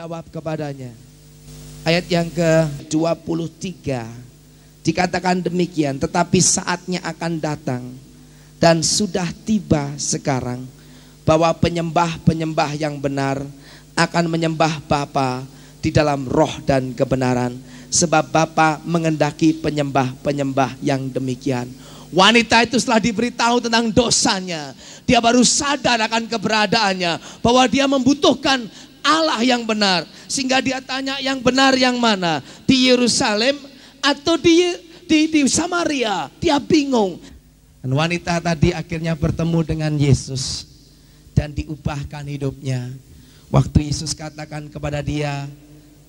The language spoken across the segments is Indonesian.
menjawab kepadanya. Ayat yang ke-23 dikatakan demikian, tetapi saatnya akan datang dan sudah tiba sekarang bahwa penyembah-penyembah yang benar akan menyembah Bapa di dalam roh dan kebenaran, sebab Bapa mengendaki penyembah-penyembah yang demikian. Wanita itu setelah diberitahu tentang dosanya, dia baru sadar akan keberadaannya, bahwa dia membutuhkan Allah yang benar. Sehingga dia tanya, yang benar yang mana? Di Yerusalem atau di Samaria? Dia bingung. Dan wanita tadi akhirnya bertemu dengan Yesus dan diubahkan hidupnya. Waktu Yesus katakan kepada dia,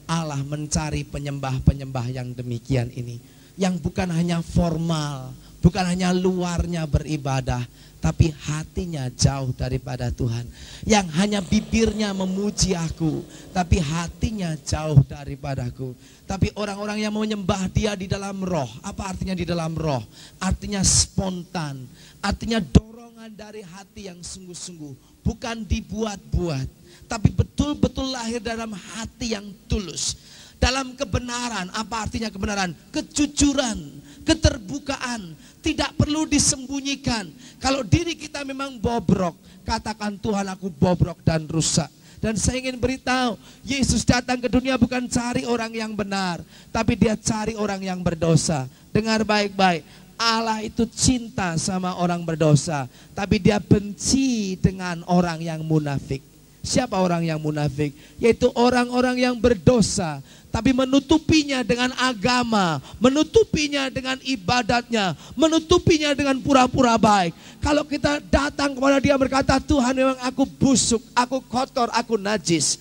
Allah mencari penyembah-penyembah yang demikian ini, yang bukan hanya formal, bukan hanya luarnya beribadah, tapi hatinya jauh daripada Tuhan. Yang hanya bibirnya memuji aku, tapi hatinya jauh daripadaku. Tapi orang-orang yang menyembah dia di dalam roh. Apa artinya di dalam roh? Artinya spontan, artinya dorongan dari hati yang sungguh-sungguh, bukan dibuat-buat, tapi betul-betul lahir dalam hati yang tulus. Dalam kebenaran. Apa artinya kebenaran? Kejujuran, keterbukaan, tidak perlu disembunyikan. Kalau diri kita memang bobrok, katakan, Tuhan, aku bobrok dan rusak. Dan saya ingin beritahu, Yesus datang ke dunia bukan cari orang yang benar, tapi dia cari orang yang berdosa. Dengar baik-baik, Allah itu cinta sama orang berdosa, tapi dia benci dengan orang yang munafik. Siapa orang yang munafik? Yaitu orang-orang yang berdosa, tapi menutupinya dengan agama, menutupinya dengan ibadatnya, menutupinya dengan pura-pura baik. Kalau kita datang kepada dia berkata, Tuhan, memang aku busuk, aku kotor, aku najis,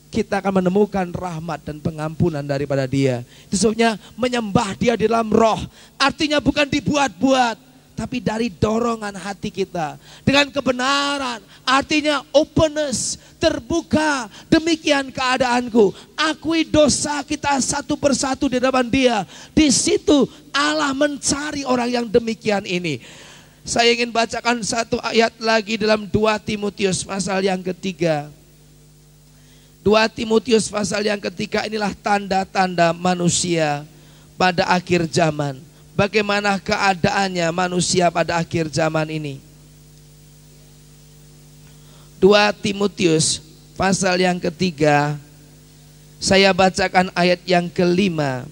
kita akan menemukan rahmat dan pengampunan daripada dia. Itu sebabnya menyembah dia di dalam roh, artinya bukan dibuat-buat, tapi dari dorongan hati kita. Dengan kebenaran, artinya openness, terbuka. Demikian keadaanku, akui dosa kita satu persatu di depan dia. Di situ Allah mencari orang yang demikian ini. Saya ingin bacakan satu ayat lagi dalam 2 Timotius pasal yang ketiga. 2 Timotius pasal yang ketiga, inilah tanda-tanda manusia pada akhir zaman. Bagaimana keadaannya manusia pada akhir zaman ini? 2 Timotius pasal yang ketiga, saya bacakan ayat yang kelima.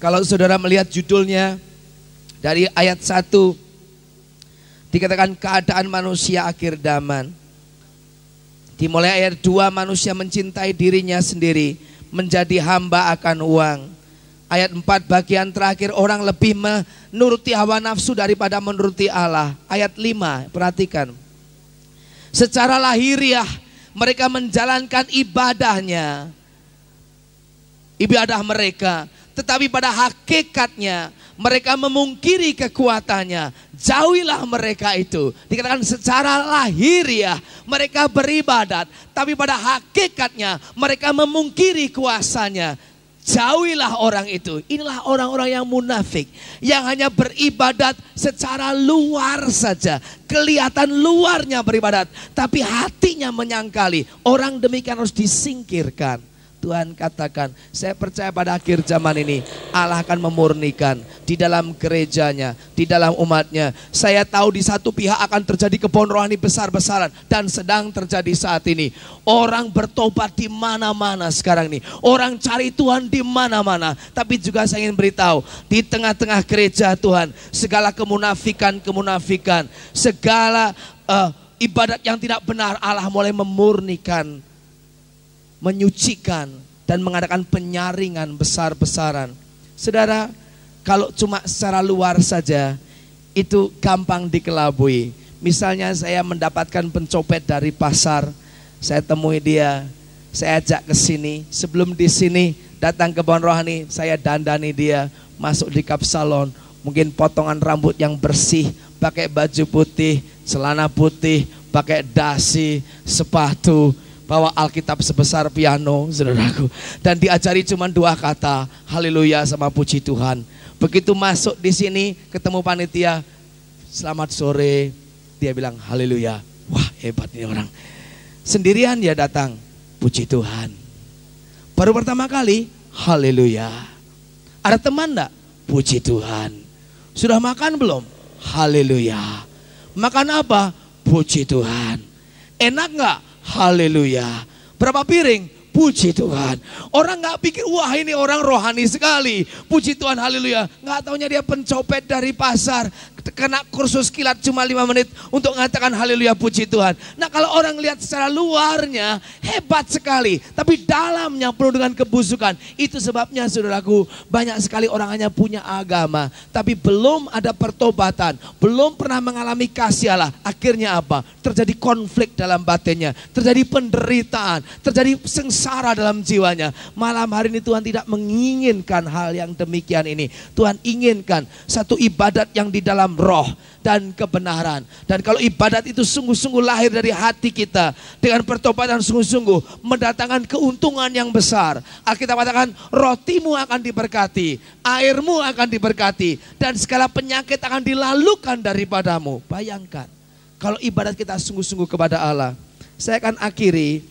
Kalau saudara melihat judulnya dari ayat 1, dikatakan keadaan manusia akhir zaman. Dimulai ayat 2, manusia mencintai dirinya sendiri, menjadi hamba akan uang. Ayat 4 bagian terakhir, orang lebih menuruti hawa nafsu daripada menuruti Allah. Ayat 5, perhatikan. Secara lahiriah mereka menjalankan ibadah mereka, tetapi pada hakikatnya mereka memungkiri kekuatannya. Jauhilah mereka itu. Dikatakan secara lahiriah mereka beribadat, tapi pada hakikatnya mereka memungkiri kuasanya. Jauhilah orang itu. Inilah orang-orang yang munafik, yang hanya beribadat secara luar saja. Kelihatan luarnya beribadat, tapi hatinya menyangkali. Orang demikian harus disingkirkan. Tuhan katakan, saya percaya pada akhir zaman ini Allah akan memurnikan di dalam gerejanya, di dalam umatnya. Saya tahu di satu pihak akan terjadi kebon rohani besar-besaran, dan sedang terjadi saat ini. Orang bertobat di mana-mana sekarang ini. Orang cari Tuhan di mana-mana. Tapi juga saya ingin beritahu, di tengah-tengah gereja Tuhan, segala kemunafikan, segala ibadat yang tidak benar, Allah mulai memurnikan, menyucikan, dan mengadakan penyaringan besar-besaran. Saudara, kalau cuma secara luar saja itu gampang dikelabui. Misalnya saya mendapatkan pencopet dari pasar, saya temui dia, saya ajak ke sini. Sebelum di sini datang ke kebon rohani, saya dandani dia, masuk di kapsalon, mungkin potongan rambut yang bersih, pakai baju putih, celana putih, pakai dasi, sepatu, bawa Alkitab sebesar piano, saudaraku, dan diajari cuma 2 kata, haleluya sama puji Tuhan. Begitu masuk di sini, ketemu panitia, selamat sore, Dia bilang haleluya. Wah, hebat ini orang. Sendirian dia datang, puji Tuhan. Baru pertama kali, haleluya. Ada teman enggak? Puji Tuhan. Sudah makan belum? Haleluya. Makan apa? Puji Tuhan. Enak enggak? Haleluya. Berapa piring? Puji Tuhan. Orang nggak pikir, wah ini orang rohani sekali. Puji Tuhan, haleluya. Nggak taunya dia pencopet dari pasar. Kena kursus kilat cuma 5 menit untuk mengatakan haleluya, puji Tuhan. Nah kalau orang lihat secara luarnya hebat sekali. Tapi dalamnya penuh dengan kebusukan. Itu sebabnya saudaraku, banyak sekali orang hanya punya agama. Tapi belum ada pertobatan. Belum pernah mengalami kasih Allah. Akhirnya apa? Terjadi konflik dalam batinnya. Terjadi penderitaan. Terjadi sengsara dalam jiwanya. Malam hari ini Tuhan tidak menginginkan hal yang demikian ini. Tuhan inginkan satu ibadat yang di dalam roh dan kebenaran. Dan kalau ibadat itu sungguh-sungguh lahir dari hati kita, dengan pertobatan sungguh-sungguh, mendatangkan keuntungan yang besar. Alkitab katakan, rotimu akan diberkati, airmu akan diberkati, dan segala penyakit akan dilalukan daripadamu. Bayangkan, kalau ibadat kita sungguh-sungguh kepada Allah. Saya akan akhiri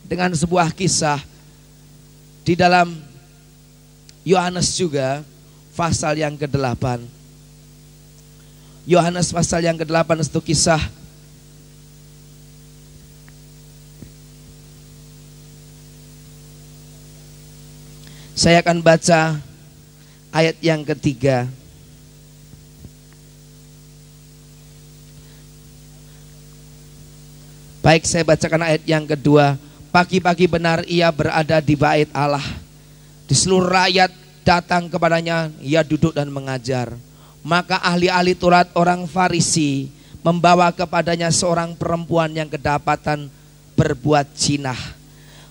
dengan sebuah kisah di dalam Yohanes juga, pasal yang ke-8. Yohanes pasal yang ke-8 itu kisah saya akan baca ayat yang ke-3. Baik, saya bacakan ayat yang kedua. Pagi-pagi benar ia berada di bait Allah. Di seluruh rakyat datang kepadanya, ia duduk dan mengajar. Maka ahli-ahli Taurat orang Farisi membawa kepadanya seorang perempuan yang kedapatan berbuat zina.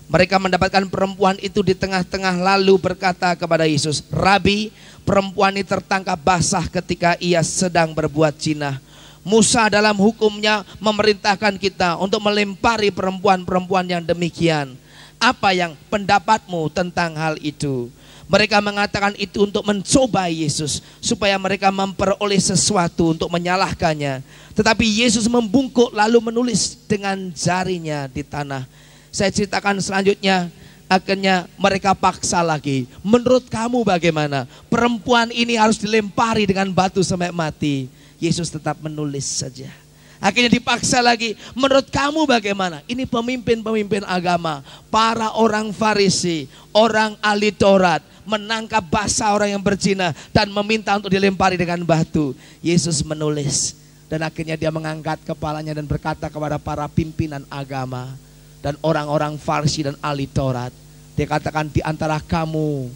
Mereka mendapatkan perempuan itu di tengah-tengah lalu berkata kepada Yesus, Rabi, perempuan ini tertangkap basah ketika ia sedang berbuat zina. Musa dalam hukumnya memerintahkan kita untuk melempari perempuan-perempuan yang demikian. Apa yang pendapatmu tentang hal itu? Mereka mengatakan itu untuk mencoba Yesus, supaya mereka memperoleh sesuatu untuk menyalahkannya. Tetapi Yesus membungkuk lalu menulis dengan jarinya di tanah. Saya ceritakan selanjutnya. Akhirnya mereka paksa lagi. Menurut kamu bagaimana? Perempuan ini harus dilempari dengan batu sampai mati. Yesus tetap menulis saja. Akhirnya dipaksa lagi. Menurut kamu bagaimana? Ini pemimpin-pemimpin agama, para orang Farisi, orang ahli Taurat, menangkap basah orang yang berzina dan meminta untuk dilempari dengan batu. Yesus menulis, dan akhirnya dia mengangkat kepalanya dan berkata kepada para pimpinan agama dan orang-orang Farisi dan ahli Taurat. Dia katakan, di antara kamu,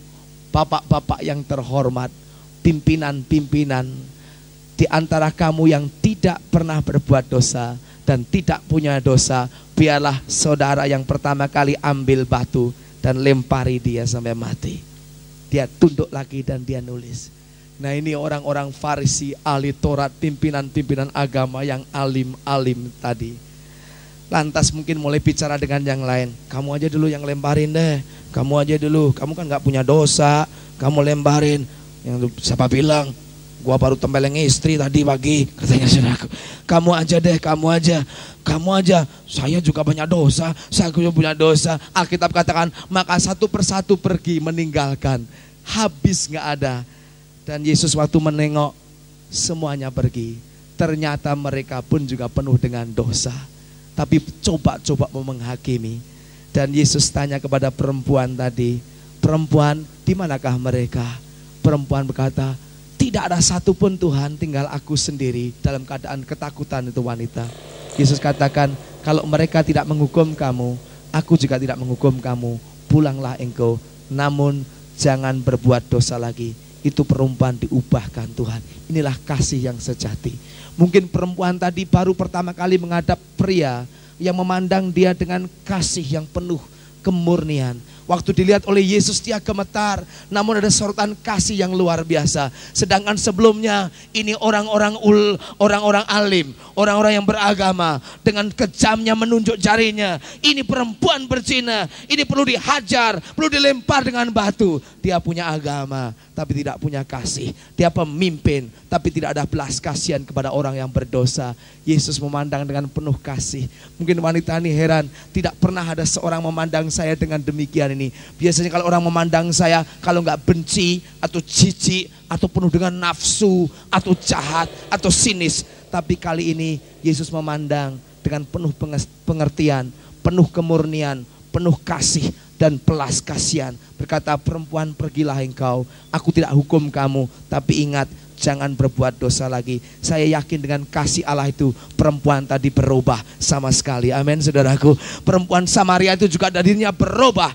bapak-bapak yang terhormat, pimpinan-pimpinan, di antara kamu yang tidak pernah berbuat dosa dan tidak punya dosa, biarlah saudara yang pertama kali ambil batu dan lempari dia sampai mati. Dia tunduk lagi dan dia nulis. Nah, ini orang-orang Farisi, ahli Taurat, pimpinan-pimpinan agama yang alim-alim tadi. Lantas mungkin mulai bicara dengan yang lain. Kamu aja dulu yang lemparin deh. Kamu aja dulu. Kamu kan gak punya dosa. Kamu lemparin. Yang siapa bilang? Gua baru tempeleng istri tadi pagi, katanya saudaraku. Kamu aja deh, kamu aja. Kamu aja, saya juga banyak dosa. Saya juga punya dosa. Alkitab katakan, maka satu persatu pergi meninggalkan. Habis gak ada. Dan Yesus waktu menengok, semuanya pergi. Ternyata mereka pun juga penuh dengan dosa. Tapi coba-coba mau menghakimi. Dan Yesus tanya kepada perempuan tadi, perempuan, di manakah mereka? Perempuan berkata, tidak ada satupun Tuhan, tinggal aku sendiri. Dalam keadaan ketakutan itu wanita. Yesus katakan, kalau mereka tidak menghukum kamu, aku juga tidak menghukum kamu. Pulanglah engkau, namun jangan berbuat dosa lagi. Itu perempuan diubahkan Tuhan. Inilah kasih yang sejati. Mungkin perempuan tadi baru pertama kali menghadap pria yang memandang dia dengan kasih yang penuh kemurnian. Waktu dilihat oleh Yesus dia gemetar, namun ada sorotan kasih yang luar biasa. Sedangkan sebelumnya ini orang-orang alim, orang-orang yang beragama, dengan kejamnya menunjuk jarinya. Ini perempuan berzina, ini perlu dihajar, perlu dilempar dengan batu. Dia punya agama, tapi tidak punya kasih. Dia pemimpin tapi tidak ada belas kasihan kepada orang yang berdosa. Yesus memandang dengan penuh kasih. Mungkin wanita ini heran, tidak pernah ada seorang memandang saya dengan demikian ini. Biasanya kalau orang memandang saya, kalau nggak benci atau jijik atau penuh dengan nafsu atau jahat atau sinis. Tapi kali ini Yesus memandang dengan penuh pengertian, penuh kemurnian, penuh kasih dan belas kasihan. Berkata, perempuan pergilah engkau, aku tidak hukum kamu, tapi ingat jangan berbuat dosa lagi. Saya yakin dengan kasih Allah itu perempuan tadi berubah sama sekali. Amin saudaraku. Perempuan Samaria itu juga dirinya berubah.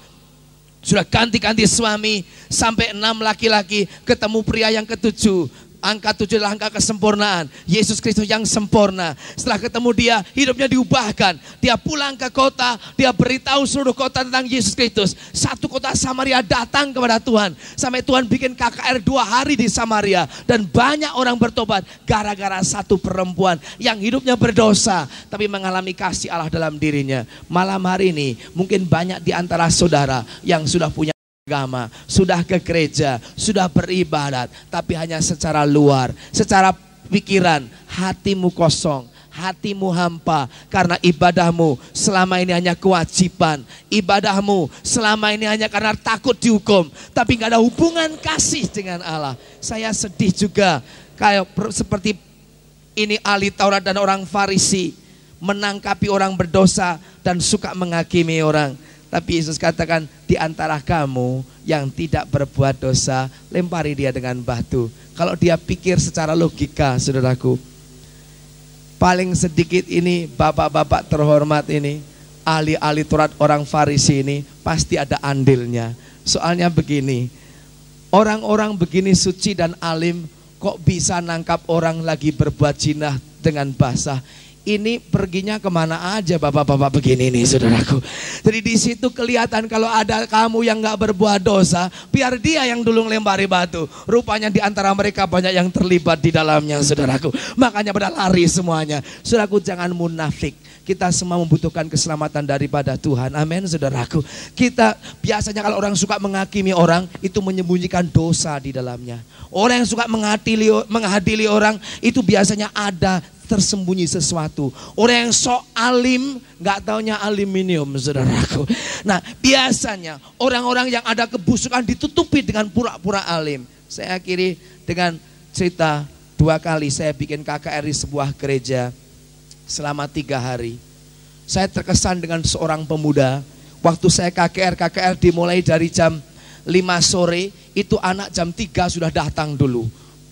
Sudah ganti-ganti suami, sampai 6 laki-laki, ketemu pria yang ke-7. Angka 7 adalah angka kesempurnaan. Yesus Kristus yang sempurna. Setelah ketemu dia, hidupnya diubahkan. Dia pulang ke kota, dia beritahu seluruh kota tentang Yesus Kristus. Satu kota Samaria datang kepada Tuhan. Sampai Tuhan bikin KKR 2 hari di Samaria. Dan banyak orang bertobat gara-gara satu perempuan yang hidupnya berdosa, tapi mengalami kasih Allah dalam dirinya. Malam hari ini mungkin banyak di antara saudara yang sudah punya agama, sudah ke gereja, sudah beribadat, tapi hanya secara luar, secara pikiran, hatimu kosong, hatimu hampa, karena ibadahmu selama ini hanya kewajiban, ibadahmu selama ini hanya karena takut dihukum, tapi nggak ada hubungan kasih dengan Allah. Saya sedih juga, kayak seperti ini ahli Taurat dan orang Farisi, menangkapi orang berdosa dan suka menghakimi orang. Tapi Yesus katakan, di antara kamu yang tidak berbuat dosa, lempari dia dengan batu. Kalau dia pikir secara logika, saudaraku, paling sedikit ini bapak-bapak terhormat ini, ahli-ahli Taurat orang Farisi ini, pasti ada andilnya. Soalnya begini, orang-orang begini suci dan alim, kok bisa nangkap orang lagi berbuat zina dengan basah? Ini perginya kemana aja bapak-bapak begini nih saudaraku. Jadi di situ kelihatan kalau ada kamu yang gak berbuat dosa, biar dia yang dulu lempari batu. Rupanya di antara mereka banyak yang terlibat di dalamnya saudaraku. Makanya pada lari semuanya. Saudaraku, jangan munafik. Kita semua membutuhkan keselamatan daripada Tuhan. Amin saudaraku. Kita biasanya kalau orang suka menghakimi orang, itu menyembunyikan dosa di dalamnya. Orang yang suka menghadili orang, itu biasanya ada tersembunyi sesuatu. Orang yang sok alim, nggak taunya aluminium saudaraku. Nah biasanya orang-orang yang ada kebusukan ditutupi dengan pura-pura alim. Saya akhiri dengan cerita 2 kali saya bikin KKR di sebuah gereja selama 3 hari. Saya terkesan dengan seorang pemuda. Waktu saya KKR dimulai dari jam 5 sore, itu anak jam 3 sudah datang dulu.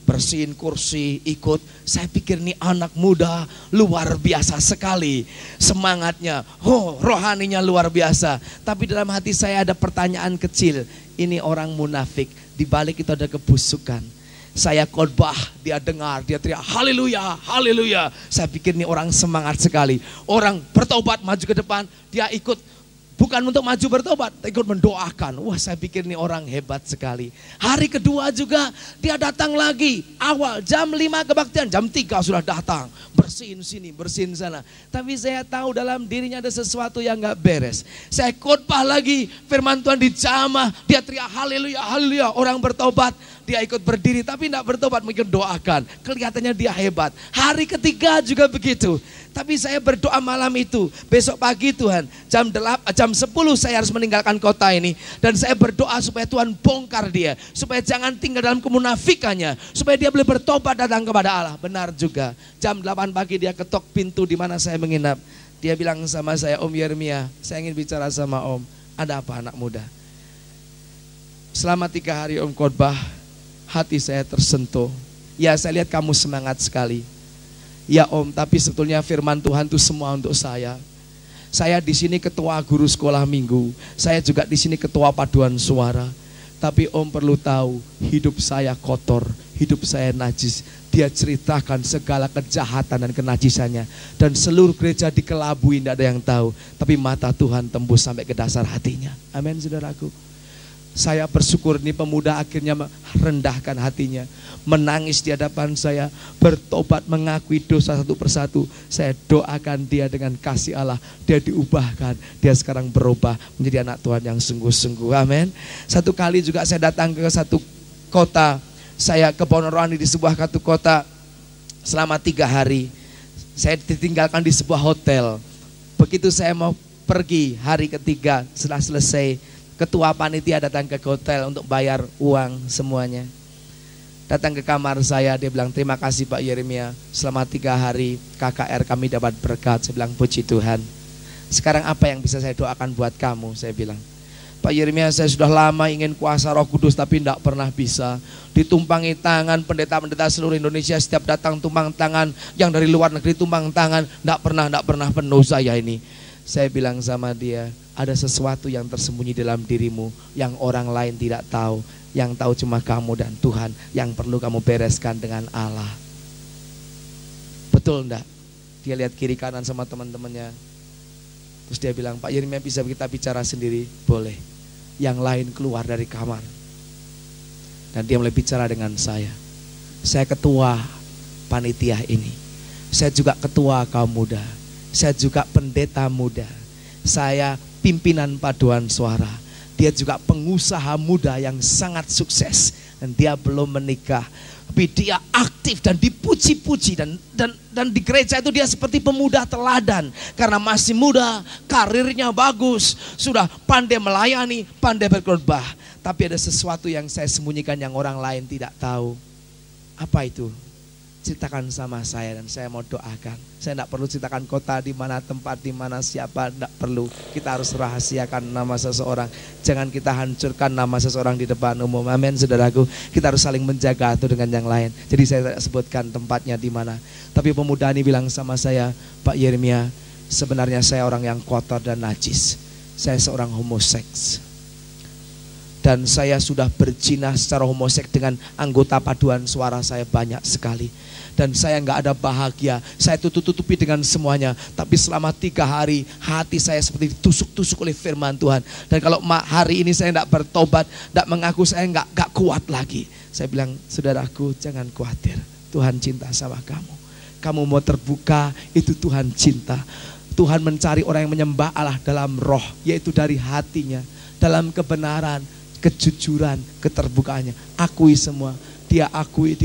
Bersihin kursi, ikut. Saya pikir nih anak muda luar biasa sekali semangatnya, rohaninya luar biasa. Tapi dalam hati saya ada pertanyaan kecil, ini orang munafik, di balik itu ada kebusukan. Saya khotbah, dia dengar, dia teriak haleluya, haleluya. Saya pikir nih orang semangat sekali. Orang bertobat maju ke depan, dia ikut. Bukan untuk maju bertobat, ikut mendoakan. Wah, saya pikir ini orang hebat sekali. Hari kedua juga dia datang lagi. Awal jam 5 kebaktian, jam 3 sudah datang. Bersihin sini, bersihin sana. Tapi saya tahu dalam dirinya ada sesuatu yang gak beres. Saya khotbah lagi, firman Tuhan dijamah. Dia teriak haleluya, haleluya. Orang bertobat, dia ikut berdiri tapi tidak bertobat, mungkin doakan. Kelihatannya dia hebat. Hari ketiga juga begitu. Tapi saya berdoa malam itu, besok pagi Tuhan, jam 10 saya harus meninggalkan kota ini. Dan saya berdoa supaya Tuhan bongkar dia, supaya jangan tinggal dalam kemunafikannya, supaya dia boleh bertobat datang kepada Allah. Benar juga, jam 8 pagi dia ketok pintu di mana saya menginap. Dia bilang sama saya, Om Yeremia, saya ingin bicara sama Om. Ada apa anak muda? Selama 3 hari Om khotbah, hati saya tersentuh. Ya, saya lihat kamu semangat sekali. Ya Om, tapi sebetulnya firman Tuhan itu semua untuk saya. Saya di sini ketua guru sekolah minggu. Saya juga di sini ketua paduan suara. Tapi Om perlu tahu, hidup saya kotor, hidup saya najis. Dia ceritakan segala kejahatan dan kenajisannya. Dan seluruh gereja dikelabui, tidak ada yang tahu. Tapi mata Tuhan tembus sampai ke dasar hatinya. Amin saudaraku. Saya bersyukur nih pemuda akhirnya merendahkan hatinya, menangis di hadapan saya, bertobat, mengakui dosa satu persatu. Saya doakan dia dengan kasih Allah, dia diubahkan, dia sekarang berubah menjadi anak Tuhan yang sungguh-sungguh. Amin. Satu kali juga saya datang ke satu kota. Saya ke Kebon Rohani di sebuah satu kota selama 3 hari. Saya ditinggalkan di sebuah hotel. Begitu saya mau pergi hari ketiga, setelah selesai, ketua panitia datang ke hotel untuk bayar uang semuanya. Datang ke kamar saya, dia bilang, terima kasih Pak Yeremia, selama 3 hari KKR kami dapat berkat. Saya bilang, puji Tuhan. Sekarang apa yang bisa saya doakan buat kamu? Saya bilang, Pak Yeremia, saya sudah lama ingin kuasa Roh Kudus tapi tidak pernah bisa. Ditumpangi tangan pendeta-pendeta seluruh Indonesia, setiap datang tumpang tangan, yang dari luar negeri tumpang tangan, tidak pernah penuh saya ini. Saya bilang sama dia, ada sesuatu yang tersembunyi dalam dirimu yang orang lain tidak tahu. Yang tahu cuma kamu dan Tuhan, yang perlu kamu bereskan dengan Allah. Betul enggak? Dia lihat kiri kanan sama teman-temannya. Terus dia bilang, Pak Yeremia, bisa kita bicara sendiri? Boleh. Yang lain keluar dari kamar. Dan dia mulai bicara dengan saya. Saya ketua panitia ini. Saya juga ketua kaum muda. Saya juga pendeta muda. Saya pimpinan paduan suara. Dia juga pengusaha muda yang sangat sukses. Dan dia belum menikah. Tapi dia aktif dan dipuji-puji. Dan di gereja itu dia seperti pemuda teladan. Karena masih muda, karirnya bagus. Sudah pandai melayani, pandai berkhotbah. Tapi ada sesuatu yang saya sembunyikan yang orang lain tidak tahu. Apa itu? Ceritakan sama saya dan saya mau doakan. Saya tidak perlu ceritakan kota di mana, tempat di mana, siapa, tidak perlu. Kita harus rahasiakan nama seseorang. Jangan kita hancurkan nama seseorang di depan umum. Amin, saudaraku. Kita harus saling menjaga itu dengan yang lain. Jadi saya tidak sebutkan tempatnya di mana. Tapi pemuda ini bilang sama saya, Pak Yeremia, sebenarnya saya orang yang kotor dan najis. Saya seorang homoseks. Dan saya sudah berzina secara homoseks dengan anggota paduan suara saya banyak sekali. Dan saya nggak ada bahagia. Saya tutup-tutupi dengan semuanya. Tapi selama 3 hari hati saya seperti ditusuk-tusuk oleh firman Tuhan. Dan kalau hari ini saya nggak bertobat, nggak mengaku, saya nggak kuat lagi. Saya bilang, saudaraku, jangan khawatir. Tuhan cinta sama kamu. Kamu mau terbuka, itu Tuhan cinta. Tuhan mencari orang yang menyembah Allah dalam roh, yaitu dari hatinya, dalam kebenaran, kejujuran, keterbukaannya. Akui semua. Dia akui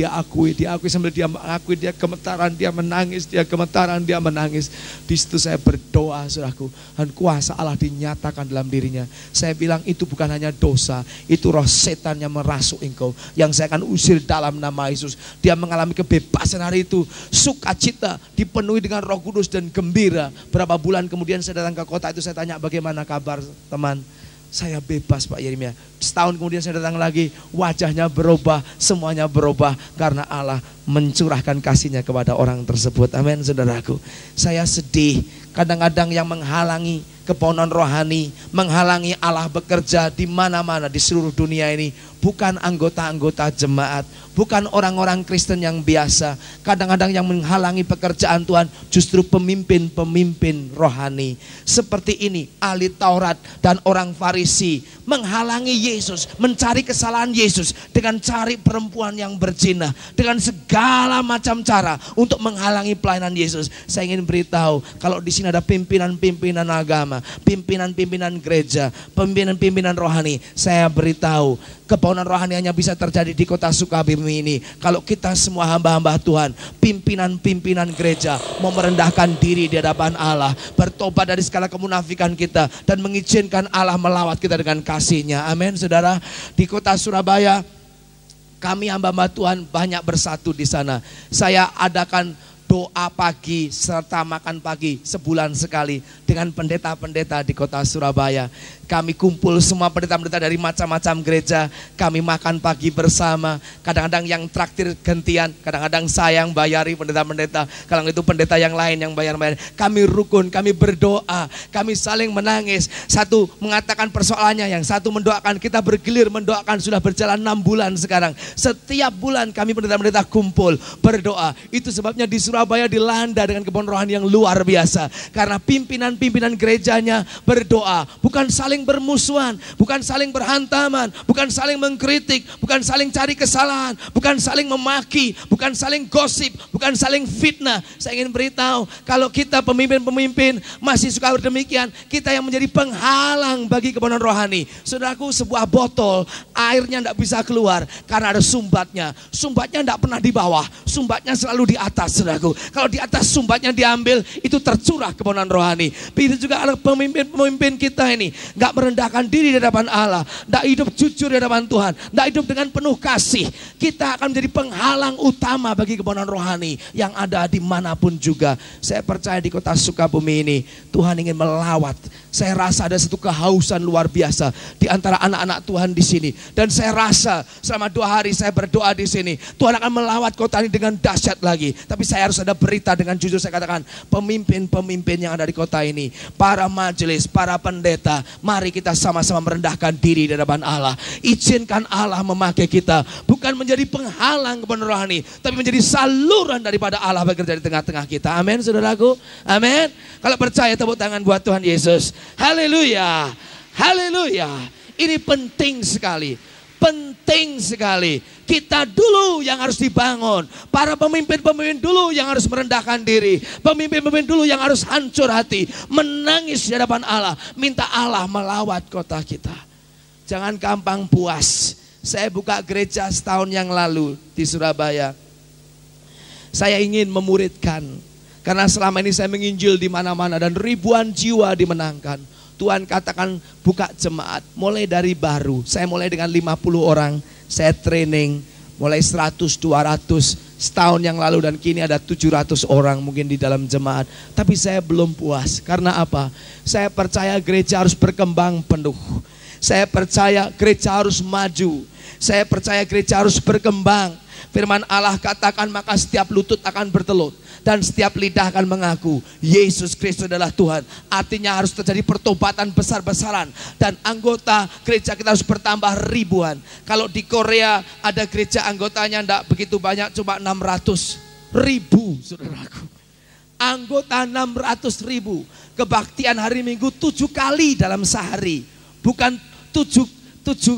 sambil dia mengakui, dia gemetaran, dia menangis, dia gemetaran, dia menangis. Di situ saya berdoa, saudaraku, dan kuasa Allah dinyatakan dalam dirinya. Saya bilang itu bukan hanya dosa, itu roh setan yang merasuk engkau, yang saya akan usir dalam nama Yesus. Dia mengalami kebebasan hari itu, sukacita, dipenuhi dengan Roh Kudus dan gembira. Berapa bulan kemudian saya datang ke kota itu, saya tanya bagaimana kabar teman. Saya bebas Pak Yeremia. Setahun kemudian saya datang lagi, wajahnya berubah, semuanya berubah karena Allah mencurahkan kasihnya kepada orang tersebut. Amin, saudaraku. Saya sedih, kadang-kadang yang menghalangi keponon rohani, menghalangi Allah bekerja di mana-mana di seluruh dunia ini, bukan anggota-anggota jemaat, bukan orang-orang Kristen yang biasa. Kadang-kadang yang menghalangi pekerjaan Tuhan justru pemimpin-pemimpin rohani. Seperti ini, ahli Taurat dan orang Farisi menghalangi Yesus, mencari kesalahan Yesus dengan cari perempuan yang berzina, dengan segala macam cara untuk menghalangi pelayanan Yesus. Saya ingin beritahu, kalau di sini ada pimpinan-pimpinan agama, pimpinan-pimpinan gereja, pimpinan-pimpinan rohani, saya beritahu, keponon rohani hanya bisa terjadi di kota Sukabumi ini kalau kita semua hamba-hamba Tuhan, pimpinan-pimpinan gereja mau merendahkan diri di hadapan Allah, bertobat dari segala kemunafikan kita dan mengizinkan Allah melawat kita dengan kasih-Nya. Amin, saudara. Di kota Surabaya kami hamba-hamba Tuhan banyak bersatu di sana. Saya adakan doa pagi serta makan pagi sebulan sekali dengan pendeta-pendeta di kota Surabaya. Kami kumpul semua pendeta-pendeta dari macam-macam gereja, kami makan pagi bersama. Kadang-kadang yang traktir gantian, kadang-kadang saya yang bayari pendeta-pendeta, kadang itu pendeta yang lain yang bayar. Kami rukun, kami berdoa, kami saling menangis. Satu mengatakan persoalannya, yang satu mendoakan. Kita bergilir mendoakan, sudah berjalan 6 bulan sekarang. Setiap bulan kami pendeta-pendeta kumpul berdoa. Itu sebabnya di Surabaya Surabaya dilanda dengan kebon rohani yang luar biasa. Karena pimpinan-pimpinan gerejanya berdoa. Bukan saling bermusuhan, bukan saling berhantaman, bukan saling mengkritik, bukan saling cari kesalahan, bukan saling memaki, bukan saling gosip, bukan saling fitnah. Saya ingin beritahu, kalau kita pemimpin-pemimpin masih suka demikian, kita yang menjadi penghalang bagi kebenaran rohani. Saudaraku, sebuah botol airnya tidak bisa keluar karena ada sumbatnya. Sumbatnya tidak pernah di bawah, sumbatnya selalu di atas. Saudaraku, kalau di atas sumbatnya diambil, itu tercurah kebenaran rohani. Begitu juga kalau pemimpin-pemimpin kita ini nggak merendahkan diri di hadapan Allah, nggak hidup jujur di hadapan Tuhan, nggak hidup dengan penuh kasih, kita akan menjadi penghalang utama bagi kebenaran rohani yang ada dimanapun juga. Saya percaya di kota Sukabumi ini Tuhan ingin melawat. Saya rasa ada satu kehausan luar biasa di antara anak-anak Tuhan di sini. Dan saya rasa selama 2 hari saya berdoa di sini, Tuhan akan melawat kota ini dengan dahsyat lagi. Tapi saya harus ada berita dengan jujur. Saya katakan, pemimpin-pemimpin yang ada di kota ini, para majelis, para pendeta, mari kita sama-sama merendahkan diri di hadapan Allah. Izinkan Allah memakai kita, bukan menjadi penghalang kebenaran rohani, tapi menjadi saluran daripada Allah bekerja di tengah-tengah kita. Amin, saudaraku. Amin. Kalau percaya, tepuk tangan buat Tuhan Yesus. Haleluya, haleluya. Ini penting sekali, penting sekali. Kita dulu yang harus dibangun, para pemimpin-pemimpin dulu yang harus merendahkan diri, pemimpin-pemimpin dulu yang harus hancur hati, menangis di hadapan Allah, minta Allah melawat kota kita. Jangan gampang puas. Saya buka gereja setahun yang lalu di Surabaya. Saya ingin memuridkan, karena selama ini saya menginjil di mana-mana dan ribuan jiwa dimenangkan. Tuhan katakan buka jemaat, mulai dari baru. Saya mulai dengan 50 orang, saya training, mulai 100, 200 setahun yang lalu, dan kini ada 700 orang mungkin di dalam jemaat. Tapi saya belum puas, karena apa? Saya percaya gereja harus berkembang penuh. Saya percaya gereja harus maju. Saya percaya gereja harus berkembang. Firman Allah katakan, maka setiap lutut akan bertelut dan setiap lidah akan mengaku Yesus Kristus adalah Tuhan. Artinya harus terjadi pertobatan besar-besaran, dan anggota gereja kita harus bertambah ribuan. Kalau di Korea ada gereja anggotanya tidak begitu banyak, cuma 600.000, saudaraku. Anggota 600.000. Kebaktian hari Minggu 7 kali dalam sehari. Bukan 7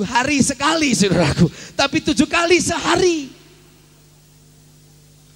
hari sekali, saudaraku, tapi 7 kali sehari.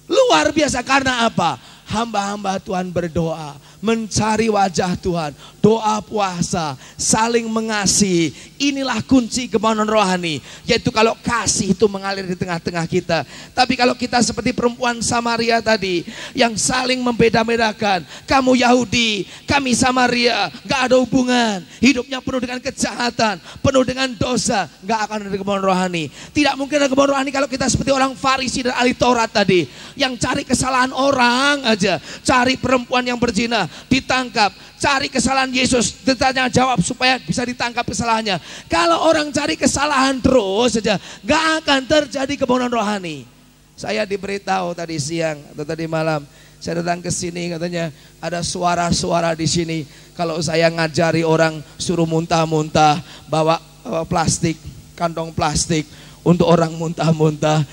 Luar biasa. Karena apa? Hamba-hamba Tuhan berdoa, mencari wajah Tuhan, doa puasa, saling mengasihi. Inilah kunci kebenaran rohani, yaitu kalau kasih itu mengalir di tengah-tengah kita. Tapi kalau kita seperti perempuan Samaria tadi, yang saling membeda-bedakan, kamu Yahudi, kami Samaria, gak ada hubungan, hidupnya penuh dengan kejahatan, penuh dengan dosa, gak akan ada kebenaran rohani. Tidak mungkin ada kebenaran rohani kalau kita seperti orang Farisi dan ahli Taurat tadi, yang cari kesalahan orang aja, cari perempuan yang berzina ditangkap, cari kesalahan Yesus ditanya jawab supaya bisa ditangkap kesalahannya. Kalau orang cari kesalahan terus saja, gak akan terjadi kebenaran rohani. Saya diberitahu tadi siang atau tadi malam, saya datang ke sini, katanya ada suara-suara di sini. Kalau saya ngajari orang suruh muntah-muntah, bawa plastik, kantong plastik untuk orang muntah-muntah.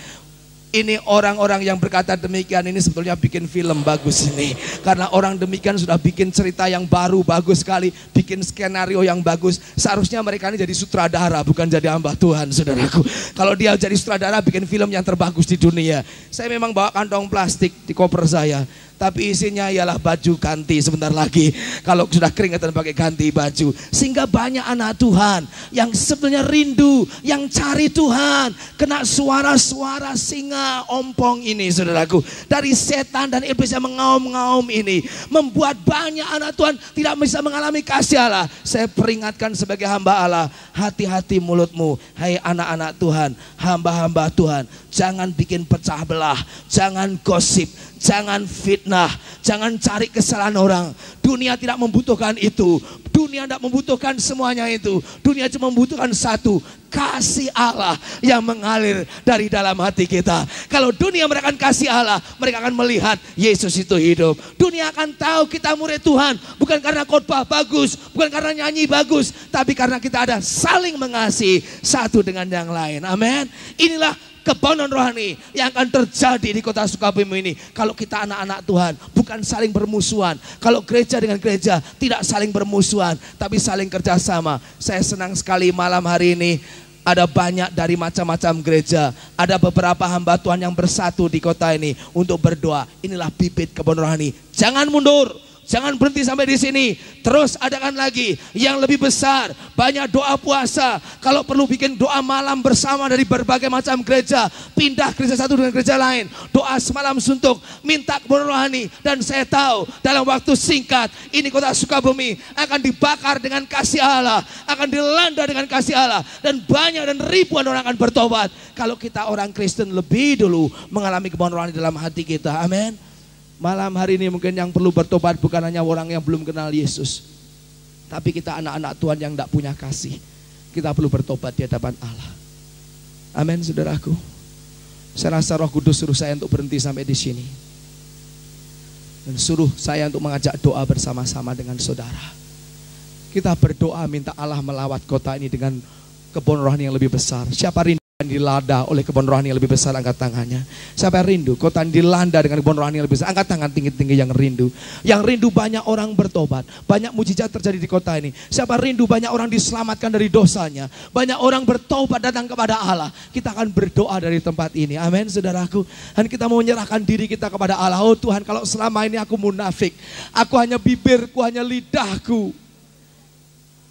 Ini orang-orang yang berkata demikian ini sebetulnya bikin film bagus ini. Karena orang demikian sudah bikin cerita yang baru, bagus sekali. Bikin skenario yang bagus. Seharusnya mereka ini jadi sutradara, bukan jadi hamba Tuhan, saudaraku. Kalau dia jadi sutradara, bikin film yang terbagus di dunia. Saya memang bawa kantong plastik di koper saya, tapi isinya ialah baju ganti sebentar lagi. Kalau sudah keringetan pakai ganti baju. Sehingga banyak anak Tuhan yang sebetulnya rindu, yang cari Tuhan, kena suara-suara singa ompong ini, saudaraku, dari setan dan iblis yang mengaum-ngaum ini, membuat banyak anak Tuhan tidak bisa mengalami kasih Allah. Saya peringatkan sebagai hamba Allah, hati-hati mulutmu, hai anak-anak Tuhan, hamba-hamba Tuhan. Jangan bikin pecah belah, jangan gosip, jangan fitnah, jangan cari kesalahan orang. Dunia tidak membutuhkan itu. Dunia tidak membutuhkan semuanya itu. Dunia cuma membutuhkan satu, kasih Allah yang mengalir dari dalam hati kita. Kalau dunia mereka akan kasih Allah, mereka akan melihat Yesus itu hidup. Dunia akan tahu kita murid Tuhan, bukan karena khotbah bagus, bukan karena nyanyi bagus, tapi karena kita ada saling mengasihi satu dengan yang lain. Amin. Inilah kebaunan rohani yang akan terjadi di kota Sukabumi ini. Kalau kita anak-anak Tuhan bukan saling bermusuhan. Kalau gereja dengan gereja tidak saling bermusuhan, tapi saling kerjasama. Saya senang sekali malam hari ini ada banyak dari macam-macam gereja. Ada beberapa hamba Tuhan yang bersatu di kota ini untuk berdoa. Inilah bibit kebaunan rohani. Jangan mundur. Jangan berhenti sampai di sini. Terus adakan lagi yang lebih besar. Banyak doa puasa. Kalau perlu bikin doa malam bersama dari berbagai macam gereja. Pindah gereja satu dengan gereja lain. Doa semalam suntuk. Minta kebaunan rohani. Dan saya tahu dalam waktu singkat ini kota Sukabumi akan dibakar dengan kasih Allah. Akan dilanda dengan kasih Allah. Dan banyak dan ribuan orang akan bertobat. Kalau kita orang Kristen lebih dulu mengalami kebaunan rohani dalam hati kita. Amin. Malam hari ini mungkin yang perlu bertobat bukan hanya orang yang belum kenal Yesus, tapi kita anak-anak Tuhan yang tidak punya kasih. Kita perlu bertobat di hadapan Allah. Amin, saudaraku. Saya rasa Roh Kudus suruh saya untuk berhenti sampai di sini, dan suruh saya untuk mengajak doa bersama-sama dengan saudara. Kita berdoa minta Allah melawat kota ini dengan kebaunan rohani yang lebih besar. Siapa rindu dilanda oleh kebaunan rohani yang lebih besar, angkat tangannya. Siapa yang rindu kota dilanda dengan kebaunan rohani yang lebih besar, angkat tangan tinggi-tinggi yang rindu. Yang rindu banyak orang bertobat, banyak mujizat terjadi di kota ini. Siapa rindu banyak orang diselamatkan dari dosanya, banyak orang bertobat datang kepada Allah. Kita akan berdoa dari tempat ini. Amin, saudaraku. Dan kita mau menyerahkan diri kita kepada Allah. Oh Tuhan, kalau selama ini aku munafik, aku hanya bibirku, hanya lidahku,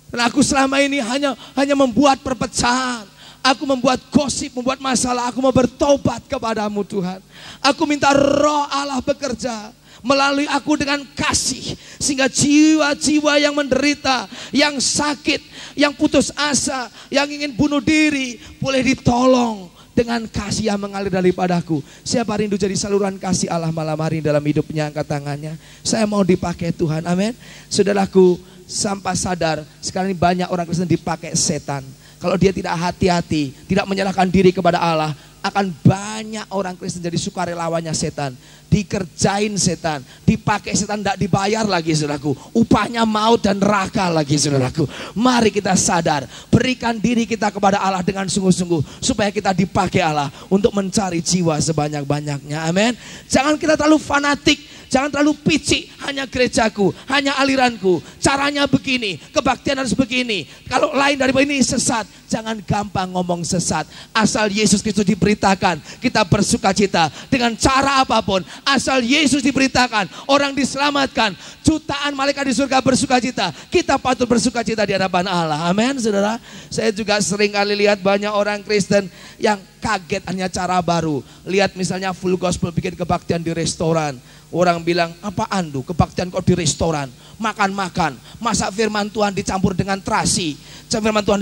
dan aku selama ini hanya membuat perpecahan. Aku membuat gosip, membuat masalah. Aku mau bertobat kepadamu Tuhan. Aku minta Roh Allah bekerja melalui aku dengan kasih, sehingga jiwa-jiwa yang menderita, yang sakit, yang putus asa, yang ingin bunuh diri, boleh ditolong dengan kasih yang mengalir daripadaku. Siapa rindu jadi saluran kasih Allah malam hari dalam hidupnya, angkat tangannya. Saya mau dipakai Tuhan. Amin. Saudaraku, sampai sadar sekarang ini banyak orang Kristen dipakai setan. Kalau dia tidak hati-hati, tidak menyerahkan diri kepada Allah, akan banyak orang Kristen jadi sukarelawannya setan. Dikerjain setan, dipakai setan, tidak dibayar lagi saudaraku. Upahnya maut dan neraka lagi saudaraku. Mari kita sadar, berikan diri kita kepada Allah dengan sungguh-sungguh, supaya kita dipakai Allah untuk mencari jiwa sebanyak-banyaknya. Amin. Jangan kita terlalu fanatik, jangan terlalu picik, hanya gerejaku, hanya aliranku, caranya begini, kebaktian harus begini. Kalau lain daripada ini sesat. Jangan gampang ngomong sesat. Asal Yesus Kristus diberitakan, kita bersuka cita dengan cara apapun. Asal Yesus diberitakan, orang diselamatkan, jutaan malaikat di surga bersuka cita. Kita patut bersuka cita di hadapan Allah. Amin, saudara. Saya juga sering kali lihat banyak orang Kristen yang kaget hanya cara baru. Lihat misalnya full gospel bikin kebaktian di restoran. Orang bilang, apaan tuh kebaktian kok di restoran? Makan-makan, masak firman Tuhan dicampur dengan terasi, firman Tuhan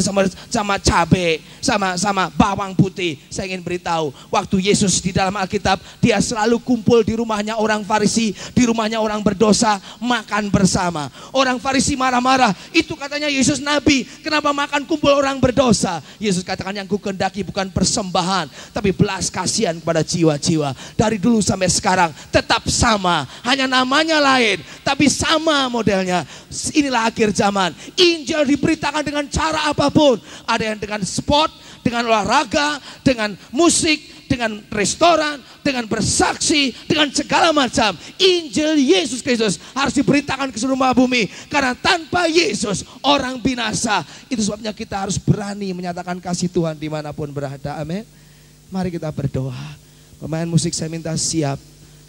sama cabai, sama bawang putih. Saya ingin beritahu, waktu Yesus di dalam Alkitab, dia selalu kumpul di rumahnya orang Farisi, di rumahnya orang berdosa, makan bersama. Orang Farisi marah-marah, itu katanya Yesus Nabi, kenapa makan kumpul orang berdosa? Yesus katakan, yang kukendaki bukan persembahan, tapi belas kasihan kepada jiwa-jiwa. Dari dulu sampai sekarang tetap sama, hanya namanya lain, tapi sama modelnya. Inilah akhir zaman. Injil diberitakan dengan cara apapun. Ada yang dengan sport, dengan olahraga, dengan musik, dengan restoran, dengan bersaksi, dengan segala macam. Injil Yesus Kristus harus diberitakan ke seluruh bumi. Karena tanpa Yesus orang binasa. Itu sebabnya kita harus berani menyatakan kasih Tuhan dimanapun berada. Amin. Mari kita berdoa. Pemain musik saya minta siap.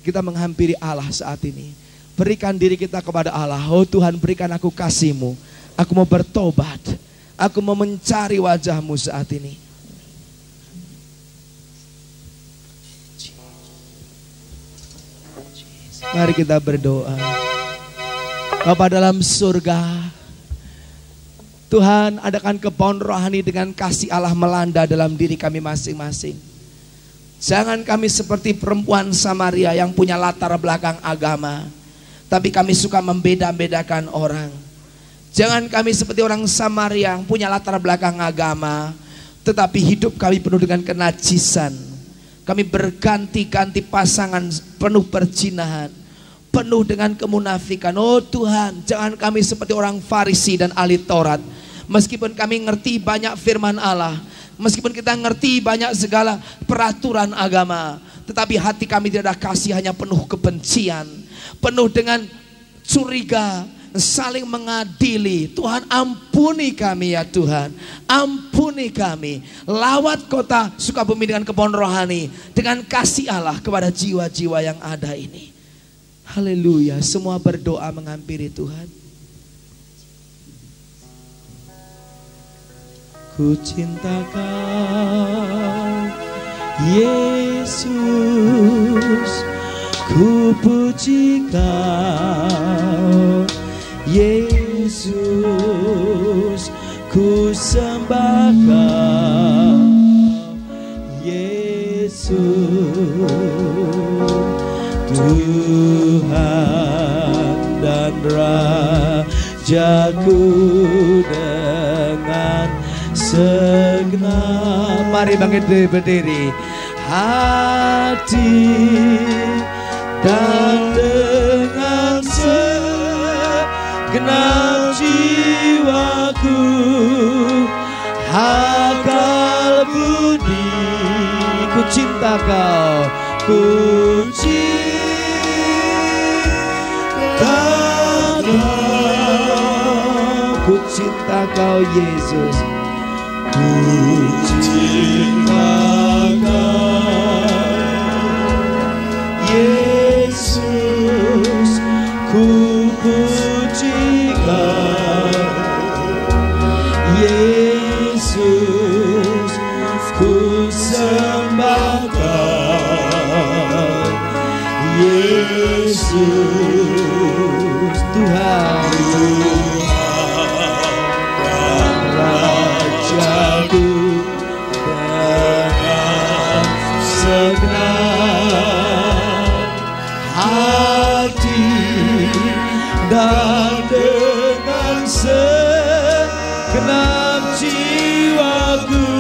Kita menghampiri Allah saat ini. Berikan diri kita kepada Allah. Oh Tuhan, berikan aku kasih-Mu. Aku mau bertobat. Aku mau mencari wajah-Mu saat ini. Mari kita berdoa. Bapa dalam surga, Tuhan, adakan kebaunan rohani dengan kasih Allah melanda dalam diri kami masing-masing. Jangan kami seperti perempuan Samaria yang punya latar belakang agama, tapi kami suka membeda-bedakan orang. Jangan kami seperti orang Samaria yang punya latar belakang agama, tetapi hidup kami penuh dengan kenajisan. Kami berganti-ganti pasangan penuh perzinahan, penuh dengan kemunafikan. Oh Tuhan, jangan kami seperti orang Farisi dan ahli Taurat. Meskipun kami ngerti banyak firman Allah, Meskipun kita ngerti banyak segala peraturan agama, tetapi hati kami tidak ada kasih, hanya penuh kebencian, penuh dengan curiga, saling mengadili. Tuhan, ampuni kami ya Tuhan, ampuni kami. Lawat kota Sukabumi dengan kebun rohani, dengan kasih Allah kepada jiwa-jiwa yang ada ini. Haleluya. Semua berdoa menghampiri Tuhan. Ku cinta Kau Yesus, ku puji Kau Yesus, ku sembah Kau Yesus, Tuhan dan Rajaku dengan segenap. Mari bangkit berdiri. Hati dan dengan segenap jiwaku, akal budi, ku cinta Kau, ku cinta Kau, ku cinta Kau Yesus, ku cinta Kau Yesus, ku puji Kau Yesus, ku sembah Kau Yesus, Tuhan dan Rajaku dengan segenap hati dan dengan segenap jiwaku,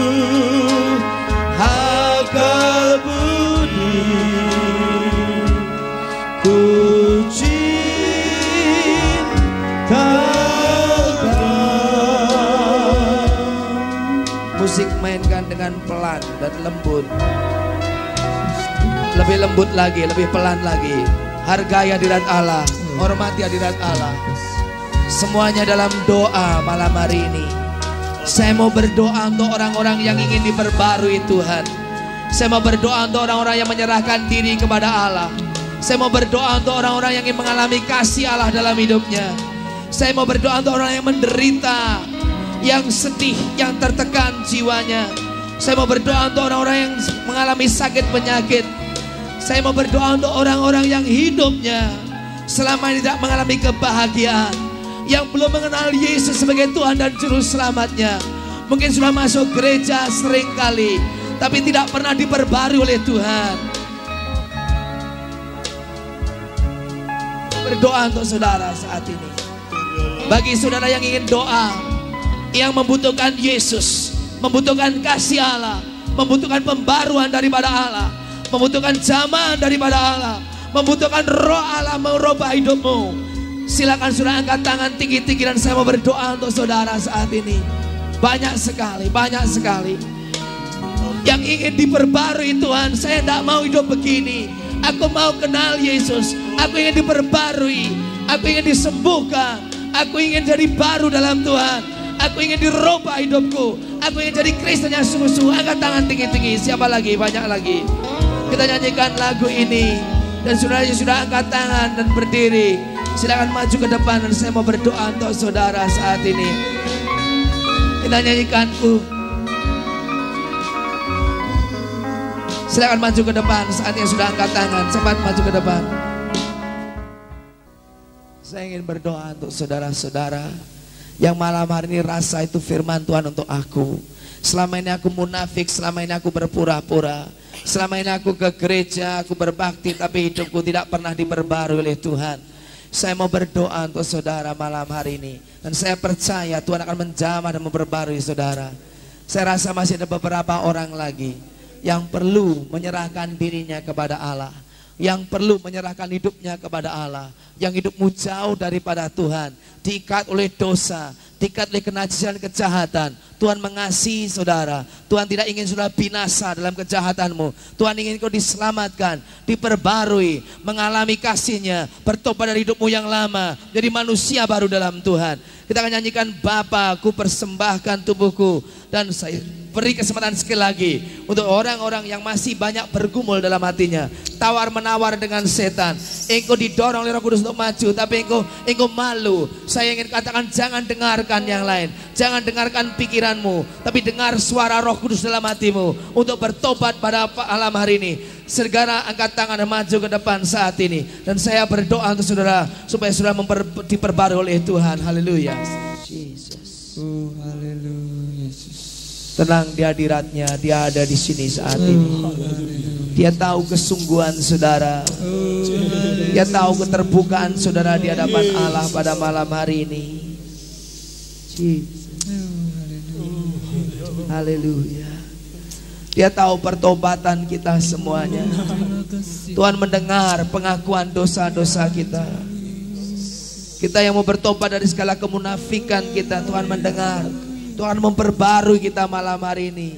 akal budi, ku cinta Kau. Musik mainkan dengan pelan dan lembut. Lebih lembut lagi, lebih pelan lagi. Hargai hadirat Allah, hormati hadirat Allah. Semuanya dalam doa malam hari ini. Saya mau berdoa untuk orang-orang yang ingin diperbarui Tuhan. Saya mau berdoa untuk orang-orang yang menyerahkan diri kepada Allah. Saya mau berdoa untuk orang-orang yang ingin mengalami kasih Allah dalam hidupnya. Saya mau berdoa untuk orang yang menderita, yang sedih, yang tertekan jiwanya. Saya mau berdoa untuk orang-orang yang mengalami sakit penyakit. Saya mau berdoa untuk orang-orang yang hidupnya selama ini tidak mengalami kebahagiaan, yang belum mengenal Yesus sebagai Tuhan dan Juru Selamatnya. Mungkin sudah masuk gereja sering kali, tapi tidak pernah diperbarui oleh Tuhan. Berdoa untuk saudara saat ini. Bagi saudara yang ingin doa, yang membutuhkan Yesus, membutuhkan kasih Allah, membutuhkan pembaruan daripada Allah, membutuhkan jamaah daripada Allah, membutuhkan roh Allah merubah hidupmu. Silakan saudara angkat tangan tinggi-tinggi dan saya mau berdoa untuk saudara saat ini. Banyak sekali, banyak sekali yang ingin diperbarui Tuhan. Saya tidak mau hidup begini. Aku mau kenal Yesus. Aku ingin diperbarui. Aku ingin disembuhkan. Aku ingin jadi baru dalam Tuhan. Aku ingin dirubah hidupku. Aku ingin jadi Kristen yang sungguh-sungguh. Angkat tangan tinggi-tinggi. Siapa lagi? Banyak lagi. Kita nyanyikan lagu ini. Dan saudara yang sudah angkat tangan dan berdiri, silakan maju ke depan dan saya mau berdoa untuk saudara saat ini. Kita nyanyikan silakan maju ke depan saat yang sudah angkat tangan. Cepat maju ke depan. Saya ingin berdoa untuk saudara-saudara yang malam hari ini rasa itu firman Tuhan untuk aku. Selama ini aku munafik, selama ini aku berpura-pura. Selama ini aku ke gereja, aku berbakti, tapi hidupku tidak pernah diperbarui oleh Tuhan. Saya mau berdoa untuk saudara malam hari ini. Dan saya percaya Tuhan akan menjamah dan memperbarui saudara. Saya rasa masih ada beberapa orang lagi yang perlu menyerahkan dirinya kepada Allah, yang perlu menyerahkan hidupnya kepada Allah, yang hidupmu jauh daripada Tuhan, diikat oleh dosa, diikat oleh kenajisan kejahatan. Tuhan mengasihi saudara. Tuhan tidak ingin saudara binasa dalam kejahatanmu. Tuhan ingin kau diselamatkan, diperbarui, mengalami kasih-Nya, bertobat dari hidupmu yang lama, jadi manusia baru dalam Tuhan. Kita akan nyanyikan, Bapa, ku persembahkan tubuhku. Dan saya beri kesempatan sekali lagi untuk orang-orang yang masih banyak bergumul dalam hatinya, tawar menawar dengan setan. Engkau didorong oleh Roh Kudus untuk maju, tapi engkau malu. Saya ingin katakan, jangan dengarkan yang lain, jangan dengarkan pikiranmu, tapi dengar suara Roh Kudus dalam hatimu untuk bertobat pada malam hari ini. Segera angkat tangan dan maju ke depan saat ini. Dan saya berdoa untuk saudara supaya saudara diperbarui oleh Tuhan. Haleluya. Jesus. Oh, haleluya. Tenang di hadiratnya, dia ada di sini saat ini. Dia tahu kesungguhan saudara. Dia tahu keterbukaan saudara di hadapan Allah pada malam hari ini. Haleluya. Dia tahu pertobatan kita semuanya. Tuhan mendengar pengakuan dosa-dosa kita. Kita yang mau bertobat dari segala kemunafikan kita, Tuhan mendengar. Tuhan memperbarui kita malam hari ini.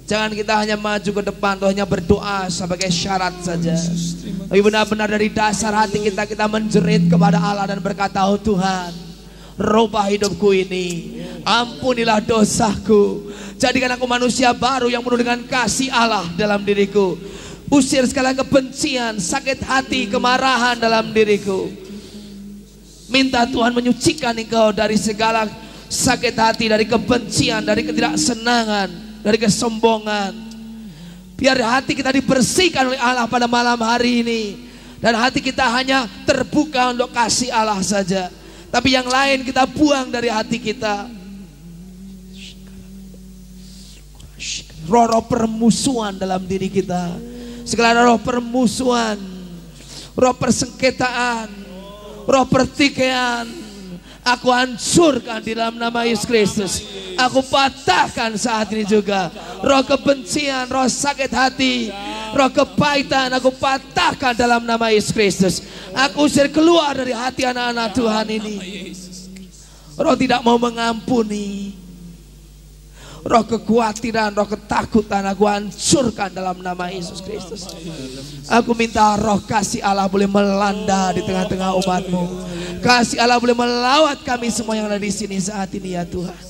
Jangan kita hanya maju ke depan, Tuhan hanya berdoa sebagai syarat saja. Tapi benar-benar dari dasar hati kita, kita menjerit kepada Allah dan berkata, oh Tuhan, rubah hidupku ini, ampunilah dosaku, jadikan aku manusia baru yang penuh dengan kasih Allah dalam diriku. Usir segala kebencian, sakit hati, kemarahan dalam diriku. Minta Tuhan menyucikan engkau dari segala sakit hati, dari kebencian, dari ketidaksenangan, dari kesombongan. Biar hati kita dibersihkan oleh Allah pada malam hari ini. Dan hati kita hanya terbuka untuk kasih Allah saja. Tapi yang lain kita buang dari hati kita. Roh-roh permusuhan dalam diri kita, segala roh permusuhan, roh persengketaan, roh pertikaian, aku hancurkan di dalam nama Yesus Kristus. Aku patahkan saat ini juga roh kebencian, roh sakit hati, roh kepahitan, aku patahkan dalam nama Yesus Kristus. Aku usir keluar dari hati anak-anak Tuhan ini. Roh tidak mau mengampuni, roh kekhawatiran, roh ketakutan, aku hancurkan dalam nama Yesus Kristus. Aku minta roh kasih Allah boleh melanda di tengah-tengah umat-Mu. Kasih Allah boleh melawat kami semua yang ada di sini saat ini ya Tuhan.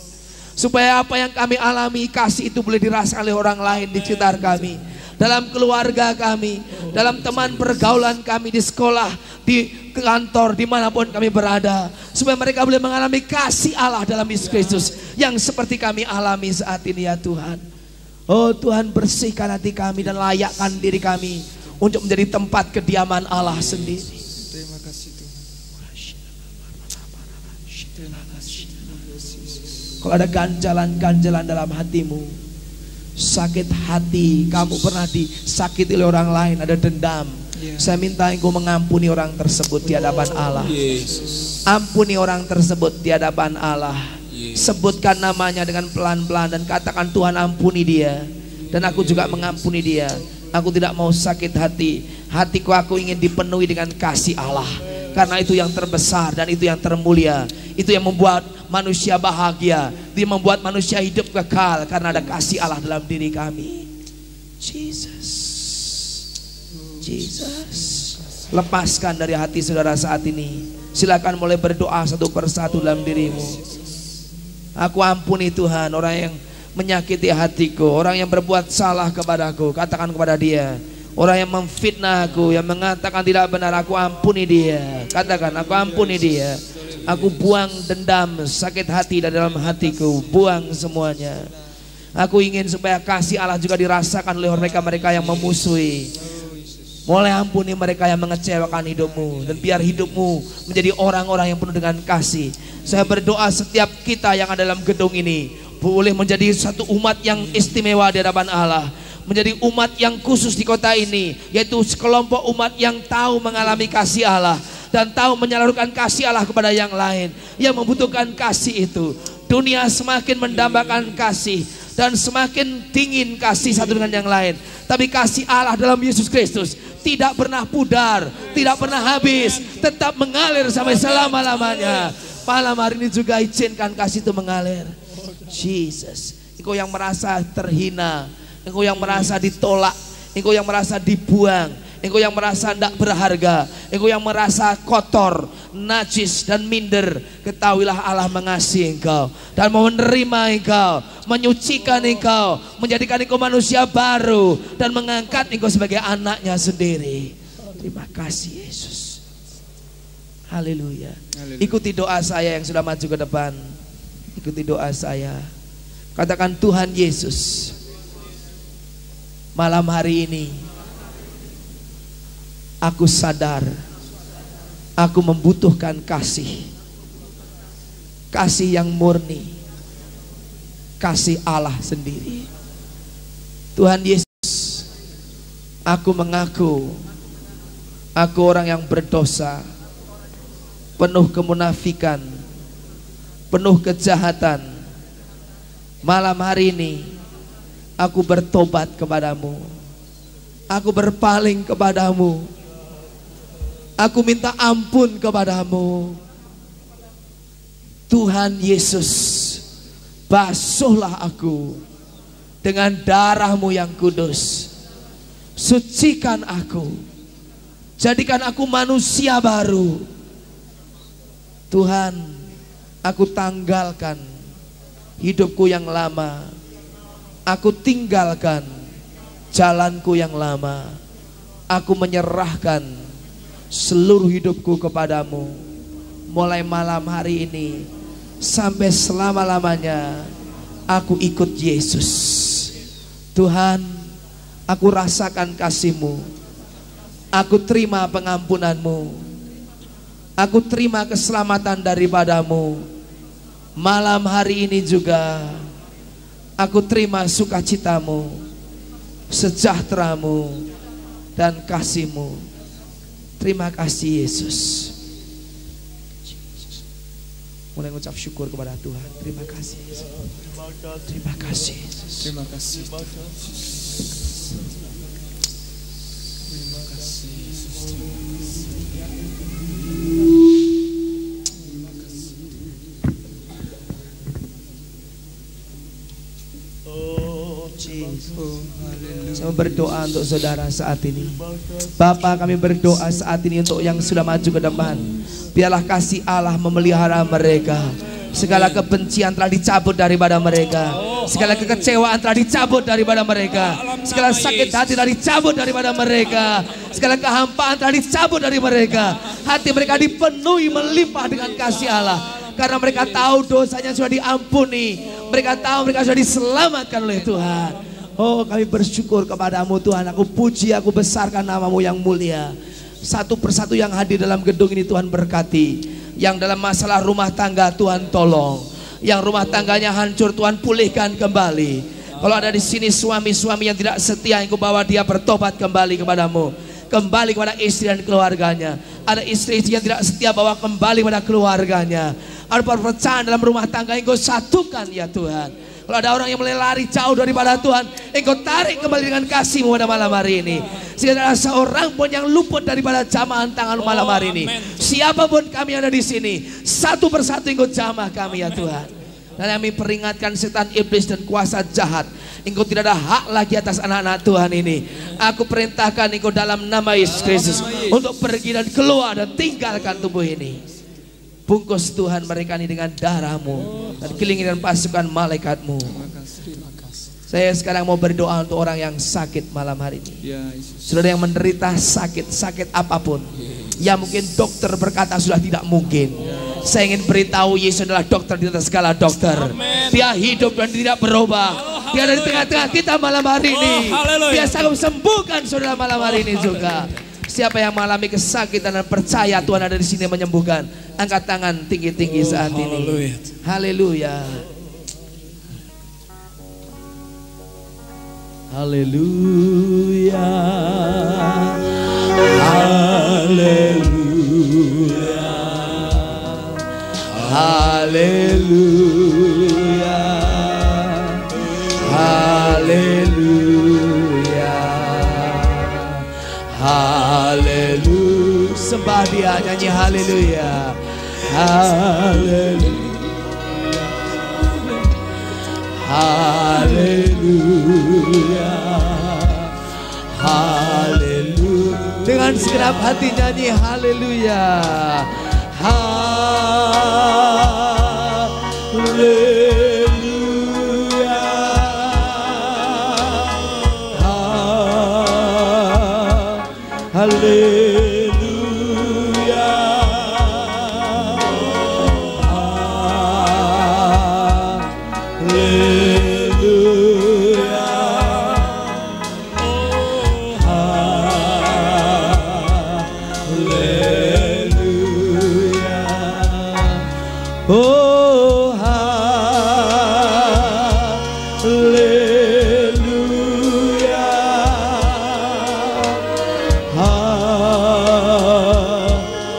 Supaya apa yang kami alami, kasih itu boleh dirasakan oleh orang lain di sekitar kami, dalam keluarga kami, dalam teman pergaulan kami, di sekolah, di kantor, dimanapun kami berada. Supaya mereka boleh mengalami kasih Allah dalam Yesus Kristus yang seperti kami alami saat ini ya Tuhan. Oh Tuhan, bersihkan hati kami dan layakkan diri kami untuk menjadi tempat kediaman Allah sendiri. Terima kasih Tuhan. Kalau ada ganjalan-ganjalan dalam hatimu, sakit hati, kamu pernah disakiti oleh orang lain, ada dendam, saya minta engkau mengampuni orang tersebut di hadapan Allah. Ampuni orang tersebut di hadapan Allah. Sebutkan namanya dengan pelan-pelan dan katakan, Tuhan ampuni dia, dan aku juga mengampuni dia. Aku tidak mau sakit hati. Hatiku aku ingin dipenuhi dengan kasih Allah, karena itu yang terbesar dan itu yang termulia. Itu yang membuat manusia bahagia, dia membuat manusia hidup kekal karena ada kasih Allah dalam diri kami. Jesus, Jesus, lepaskan dari hati saudara saat ini. Silakan mulai berdoa satu persatu dalam dirimu. Aku ampuni Tuhan orang yang menyakiti hatiku, orang yang berbuat salah kepadaku. Katakan kepada dia. Orang yang memfitnah aku, yang mengatakan tidak benar, aku ampuni dia. Katakan, aku ampuni dia. Aku buang dendam, sakit hati dari dalam hatiku, buang semuanya. Aku ingin supaya kasih Allah juga dirasakan oleh mereka-mereka yang memusuhi. Mulai ampuni mereka yang mengecewakan hidupmu, dan biar hidupmu menjadi orang-orang yang penuh dengan kasih. Saya berdoa setiap kita yang ada dalam gedung ini boleh menjadi satu umat yang istimewa di hadapan Allah, menjadi umat yang khusus di kota ini, yaitu sekelompok umat yang tahu mengalami kasih Allah dan tahu menyalurkan kasih Allah kepada yang lain yang membutuhkan kasih itu. Dunia semakin mendambakan kasih, dan semakin dingin kasih satu dengan yang lain. Tapi kasih Allah dalam Yesus Kristus tidak pernah pudar, tidak pernah habis, tetap mengalir sampai selama-lamanya. Malam hari ini juga izinkan kasih itu mengalir. Jesus, engkau yang merasa terhina, engkau yang merasa ditolak, engkau yang merasa dibuang, engkau yang merasa tidak berharga, engkau yang merasa kotor, najis dan minder, ketahuilah Allah mengasihi engkau dan mau menerima engkau, menyucikan engkau, menjadikan engkau manusia baru dan mengangkat engkau sebagai anaknya sendiri. Terima kasih Yesus. Haleluya. Ikuti doa saya yang sudah maju ke depan. Ikuti doa saya. Katakan, Tuhan Yesus, malam hari ini aku sadar aku membutuhkan kasih. Kasih yang murni, kasih Allah sendiri. Tuhan Yesus, aku mengaku aku orang yang berdosa, penuh kemunafikan, penuh kejahatan. Malam hari ini aku bertobat kepadamu, aku berpaling kepadamu, aku minta ampun kepadamu. Tuhan Yesus, basuhlah aku dengan darah-Mu yang kudus, sucikan aku, jadikan aku manusia baru. Tuhan, aku tanggalkan hidupku yang lama, aku tinggalkan jalanku yang lama, aku menyerahkan seluruh hidupku kepadamu. Mulai malam hari ini sampai selama-lamanya aku ikut Yesus. Tuhan, aku rasakan kasih-Mu, aku terima pengampunan-Mu, aku terima keselamatan daripadamu. Malam hari ini juga aku terima sukacitamu, sejahteramu, dan kasih-Mu. Terima kasih Yesus. Mulai mengucap syukur kepada Tuhan. Terima kasih Yesus. Terima kasih Yesus. Terima kasih. Terima kasih Yesus. Saya berdoa untuk saudara saat ini. Bapa, kami berdoa saat ini untuk yang sudah maju ke depan. Biarlah kasih Allah memelihara mereka. Segala kebencian telah dicabut daripada mereka, segala kekecewaan telah dicabut daripada mereka, segala sakit hati telah dicabut daripada mereka, segala kehampaan telah dicabut dari mereka. Hati mereka dipenuhi melimpah dengan kasih Allah, karena mereka tahu dosanya sudah diampuni, mereka tahu mereka sudah diselamatkan oleh Tuhan. Oh, kami bersyukur kepadamu Tuhan. Aku puji, aku besarkan namamu yang mulia. Satu persatu yang hadir dalam gedung ini Tuhan berkati. Yang dalam masalah rumah tangga Tuhan tolong, yang rumah tangganya hancur Tuhan pulihkan kembali. Kalau ada di sini suami-suami yang tidak setia, Engkau bawa dia bertobat kembali kepadamu, kembali kepada istri dan keluarganya. Ada istri-istri yang tidak setia, bawa kembali kepada keluarganya. Ada perpecahan dalam rumah tangga, Engkau satukan ya Tuhan. Kalau ada orang yang mulai lari jauh daripada Tuhan, Engkau tarik kembali dengan kasih-Mu pada malam hari ini. Sehingga ada seorang pun yang luput daripada jamahan tangan malam hari ini. Siapapun kami yang ada di sini, satu persatu Engkau jamah kami ya Tuhan. Dan kami peringatkan setan iblis dan kuasa jahat, Engkau tidak ada hak lagi atas anak-anak Tuhan ini. Aku perintahkan Engkau dalam nama Yesus Kristus untuk pergi dan keluar dan tinggalkan tubuh ini. Bungkus Tuhan mereka ini dengan darah-Mu dan kelilingi dengan pasukan malaikat-Mu. Saya sekarang mau berdoa untuk orang yang sakit malam hari ini. Saudara yang menderita sakit apapun, ya mungkin dokter berkata sudah tidak mungkin. Saya ingin beritahu Yesus adalah dokter di atas segala dokter. Dia hidup dan tidak berubah. Dia ada di tengah-tengah kita malam hari ini. Dia sanggup sembuhkan saudara malam hari ini juga. Siapa yang mengalami kesakitan dan percaya Tuhan ada di sini menyembuhkan, angkat tangan tinggi-tinggi saat ini. Haleluya. Haleluya. Haleluya. Haleluya. Sembah Dia, nyanyi haleluya. Haleluya. Haleluya. Haleluya. Dengan segenap hati nyanyi haleluya. Haleluya. Haleluya. Oh haleluya.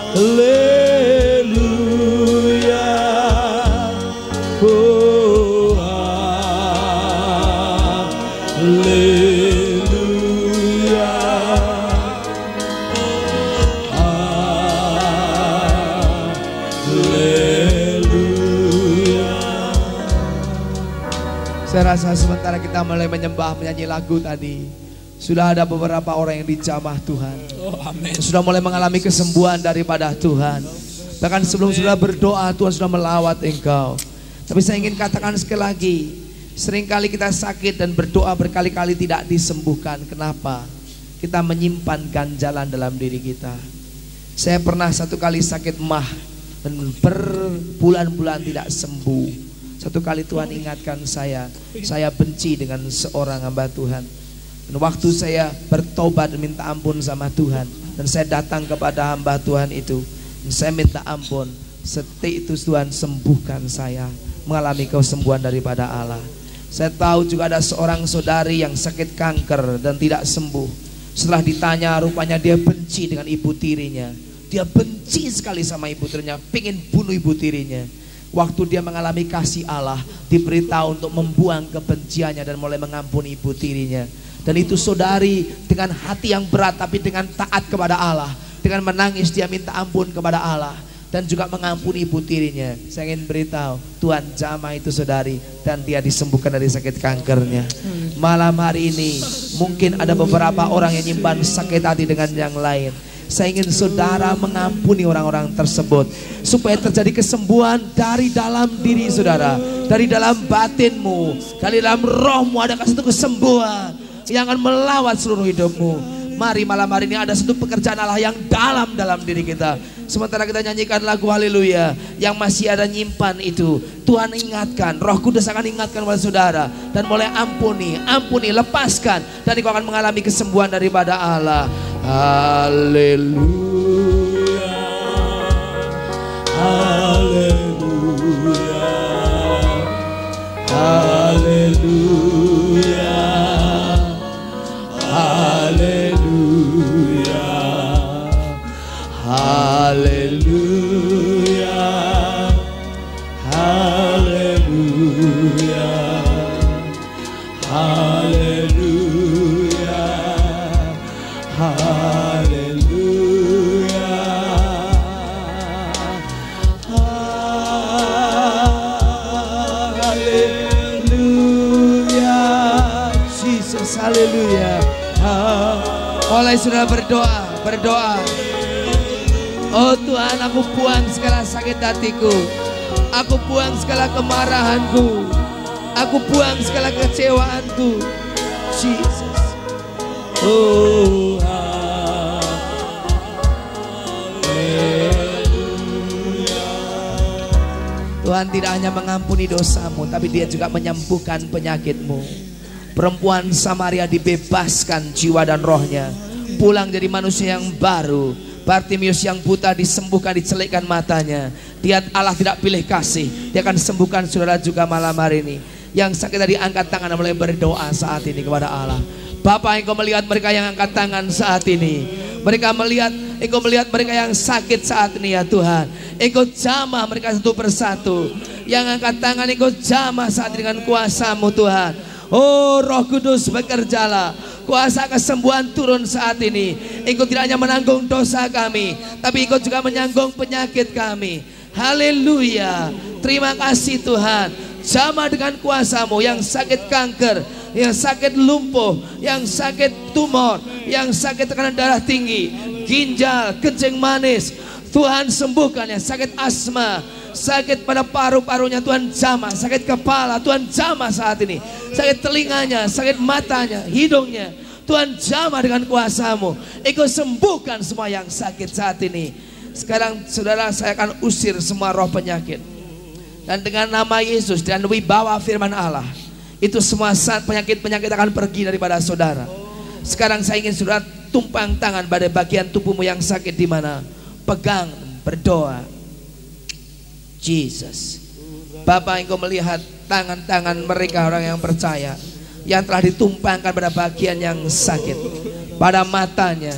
Haleluya. Oh haleluya. Saya rasa sementara kita mulai menyembah, menyanyi lagu tadi, sudah ada beberapa orang yang dijamah Tuhan. Sudah mulai mengalami kesembuhan daripada Tuhan. Bahkan sebelum sudah berdoa, Tuhan sudah melawat engkau. Tapi saya ingin katakan sekali lagi, seringkali kita sakit dan berdoa berkali-kali tidak disembuhkan. Kenapa? Kita menyimpan ganjalan dalam diri kita. Saya pernah satu kali sakit mah dan berbulan-bulan tidak sembuh. Satu kali Tuhan ingatkan saya benci dengan seorang hamba Tuhan. Dan waktu saya bertobat dan minta ampun sama Tuhan, dan saya datang kepada hamba Tuhan itu, dan saya minta ampun, setelah itu Tuhan sembuhkan saya, mengalami kesembuhan daripada Allah. Saya tahu juga ada seorang saudari yang sakit kanker dan tidak sembuh. Setelah ditanya, rupanya dia benci dengan ibu tirinya. Dia benci sekali sama ibu tirinya, pingin bunuh ibu tirinya. Waktu dia mengalami kasih Allah, diberitahu untuk membuang kebenciannya dan mulai mengampuni ibu tirinya. Dan itu saudari dengan hati yang berat, tapi dengan taat kepada Allah, dengan menangis dia minta ampun kepada Allah, dan juga mengampuni ibu tirinya. Saya ingin beritahu, Tuhan jamah itu saudari, dan dia disembuhkan dari sakit kankernya. Malam hari ini mungkin ada beberapa orang yang nyimpan sakit hati dengan yang lain. Saya ingin saudara mengampuni orang-orang tersebut, supaya terjadi kesembuhan dari dalam diri saudara, dari dalam batinmu, dari dalam rohmu ada satu kesembuhan yang akan melawat seluruh hidupmu. Mari malam hari ini ada satu pekerjaan Allah yang dalam diri kita. Sementara kita nyanyikan lagu haleluya, yang masih ada nyimpan itu, Tuhan ingatkan, Roh Kudus akan ingatkan kepada saudara, dan mulai ampuni, lepaskan, dan engkau akan mengalami kesembuhan daripada Allah. Haleluya, haleluya, haleluya, haleluya, haleluya, haleluya, haleluya, haleluya, haleluya, Jesus, haleluya. Mulai sudah berdoa. Oh Tuhan, aku buang segala sakit hatiku, aku buang segala kemarahanku, aku buang segala kecewaanku, Jesus. Oh haleluya. Tuhan tidak hanya mengampuni dosamu, tapi Dia juga menyembuhkan penyakitmu. Perempuan Samaria dibebaskan jiwa dan rohnya, pulang jadi manusia yang baru. Bartimius yang buta disembuhkan, dicelikkan matanya. Dia Allah tidak pilih kasih, Dia akan sembuhkan saudara juga malam hari ini. Yang sakit tadi angkat tangan dan mulai berdoa saat ini kepada Allah. Bapa, Engkau melihat mereka yang angkat tangan saat ini. Engkau melihat mereka yang sakit saat ini ya Tuhan. Engkau jamah mereka satu persatu. Yang angkat tangan Engkau jamah saat ini dengan kuasa-Mu Tuhan. Oh Roh Kudus bekerjalah. Kuasa kesembuhan turun saat ini. Engkau tidak hanya menanggung dosa kami, tapi Engkau juga menanggung penyakit kami. Haleluya. Terima kasih Tuhan. Jamah dengan kuasa-Mu yang sakit kanker, yang sakit lumpuh, yang sakit tumor, yang sakit tekanan darah tinggi, ginjal, kencing manis, Tuhan sembuhkan. Yang sakit asma, sakit pada paru-parunya Tuhan jamah, sakit kepala Tuhan jamah saat ini, sakit telinganya, sakit matanya, hidungnya Tuhan jamah dengan kuasa-Mu. Engkau sembuhkan semua yang sakit saat ini. Sekarang saudara, saya akan usir semua roh penyakit, dan dengan nama Yesus dan wibawa firman Allah, itu semua saat penyakit-penyakit akan pergi daripada saudara. Sekarang saya ingin saudara tumpang tangan pada bagian tubuhmu yang sakit di mana. Pegang, berdoa. Jesus. Bapa, Engkau melihat tangan-tangan mereka, orang yang percaya, yang telah ditumpangkan pada bagian yang sakit, pada matanya,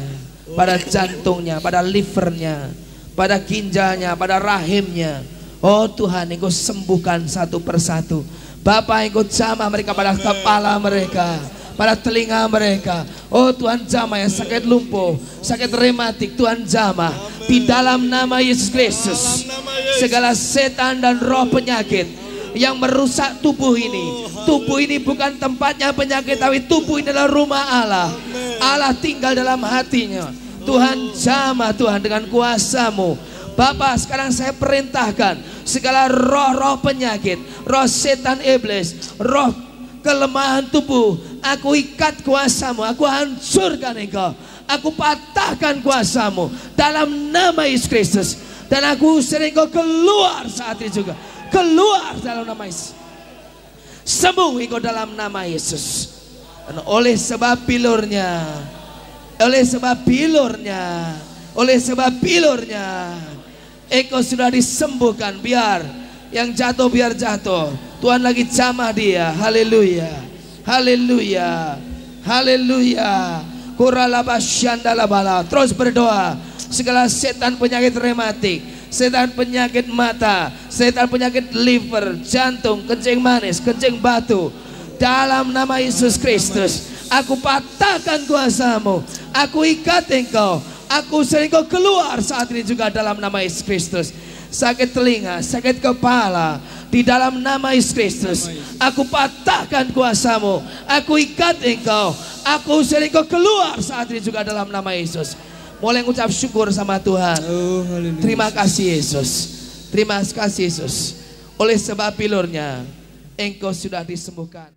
pada jantungnya, pada livernya, pada ginjalnya, pada rahimnya. Oh Tuhan, Engkau sembuhkan satu persatu. Bapa, Engkau jamah mereka pada kepala mereka, pada telinga mereka. Oh Tuhan, jamah yang sakit lumpuh, sakit rematik, Tuhan jamah di dalam nama Yesus Kristus. Segala setan dan roh penyakit yang merusak tubuh ini. Tubuh ini bukan tempatnya penyakit, tapi tubuh ini adalah rumah Allah. Allah tinggal dalam hatinya. Tuhan jamah Tuhan dengan kuasa-Mu. Bapak, sekarang saya perintahkan segala roh-roh penyakit, roh setan iblis, roh kelemahan tubuh, aku ikat kuasa-Mu, aku hancurkan engkau, aku patahkan kuasa-Mu dalam nama Yesus Kristus. Dan aku usir engkau keluar saat ini juga, keluar dalam nama Yesus. Sembuh engkau dalam nama Yesus. Dan oleh sebab bilurnya, oleh sebab bilurnya, engkau sudah disembuhkan. Biar yang jatuh biar jatuh. Tuhan lagi jamah dia. Haleluya, haleluya, haleluya. Kuralabasyandalabala. Terus berdoa. Segala setan penyakit rematik, setan penyakit mata, setan penyakit liver, jantung, kencing manis, kencing batu, dalam nama Yesus Kristus, aku patahkan kuasa-Mu, aku ikat engkau, aku usir engkau keluar saat ini juga dalam nama Yesus Kristus. Sakit telinga, sakit kepala, di dalam nama Yesus Kristus, aku patahkan kuasa-Mu, aku ikat engkau, aku usir engkau keluar saat ini juga dalam nama Yesus. Mulai ngucap syukur sama Tuhan. Terima kasih Yesus, terima kasih Yesus. Oleh sebab bilurnya engkau sudah disembuhkan.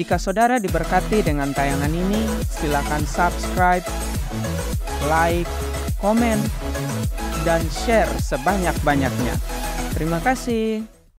Jika saudara diberkati dengan tayangan ini, silakan subscribe, like, komen, dan share sebanyak-banyaknya. Terima kasih.